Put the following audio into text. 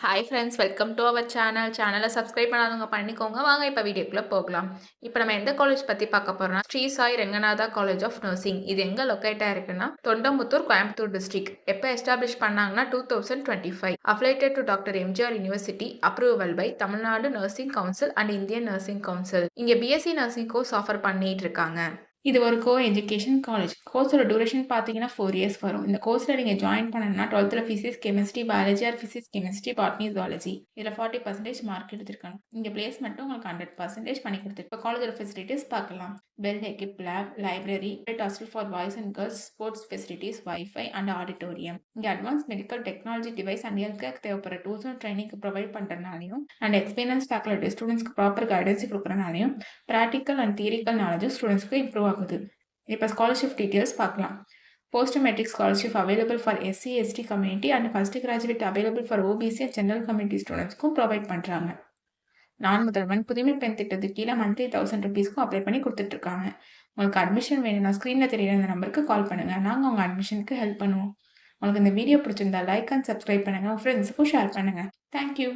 Hi friends, welcome to our channel. சேனலை subscribe பண்ணாதவங்க பண்ணிக்கோங்க. வாங்க இப்போ வீடியோக்குள்ளே போகலாம். இப்போ நம்ம எந்த காலேஜ் பற்றி பார்க்க போகிறோம்னா Sri Sai Renganatha college of nursing. இது எங்கே லொக்கேட் ஆயிருக்குன்னா தொண்டமுத்தூர், கோயம்புத்தூர் டிஸ்ட்ரிக்ட். எப்போ எஸ்டாப்ளிஷ் பண்ணாங்கன்னா 2025. Affiliated to doctor MGR university. Approval by Tamil Nadu nursing council and Indian nursing council. இங்கே பிஎஸ்சி நர்சிங் கோர்ஸ் ஆஃபர் பண்ணிட்டு இருக்காங்க. இது ஒரு எஜுகேஷன் காலேஜ். கோர்ஸோட டியூரேஷன் பார்த்தீங்கன்னா 4 இயர்ஸ் வரும். இந்த கோர்ஸில் நீங்கள் ஜாயின் பண்ணணும்னா 12th physics, chemistry, biology R physics, chemistry, botany, zoology இதில் 40% மார்க் எடுத்திருக்காங்க. இங்கே பிளேஸ்மெண்ட்டும் உங்களுக்கு 100% பண்ணி கொடுத்துருக்கு. இப்போ காலேஜோட ஃபெசிலிட்டிஸ் பார்க்கலாம். Well equip lab, library, hostel for boys and girls, sports facilities, wifi and auditorium. இங்கே advance medical technology device and health care தேவைப்படுற டூல்ஸ் அண்ட் ட்ரைனிங்க்கு ப்ரொவைட் பண்ணுறதுனாலையும் அண்ட் எக்ஸ்பீரியன்ஸ் ஃபேக்கல்ட்டி ஸ்டூடெண்ட்ஸ்க்கு ப்ராப்பர் கைடன்ஸ் கொடுக்குறனாலையும் ப்ராக்டிக்கல் அண்ட் தியரிக்கல் நாலேஜும் ஸ்டூடெண்ட்ஸ்க்கு improve ஆகுது. இப்போ ஸ்காலர்ஷிப் டீட்டெயில்ஸ் பார்க்கலாம். Post matric scholarship available for SC ST community and first graduate available for OBC and general community ஸ்டூடெண்ட்ஸ்க்கும் ப்ரொவைட் பண்ணுறாங்க. நான் முதல்வன் புதுமை பெண் திட்டத்துக்கு கீழே மந்த்லி 1000 ருபீஸ்க்கும் அப்ளை பண்ணி கொடுத்துட்ருக்காங்க. உங்களுக்கு அட்மிஷன் வேணும்னா ஸ்க்ரீனில் தெரியுற இந்த நம்பருக்கு கால் பண்ணுங்கள். நாங்கள் உங்கள் அட்மிஷனுக்கு ஹெல்ப் பண்ணுவோம். உங்களுக்கு இந்த வீடியோ பிடிச்சிருந்தா லைக் அண்ட் சப்ஸ்கிரைப் பண்ணுங்கள். உங்கள் ஃப்ரெண்ட்ஸுக்கும் ஷேர் பண்ணுங்கள். தேங்க்யூ.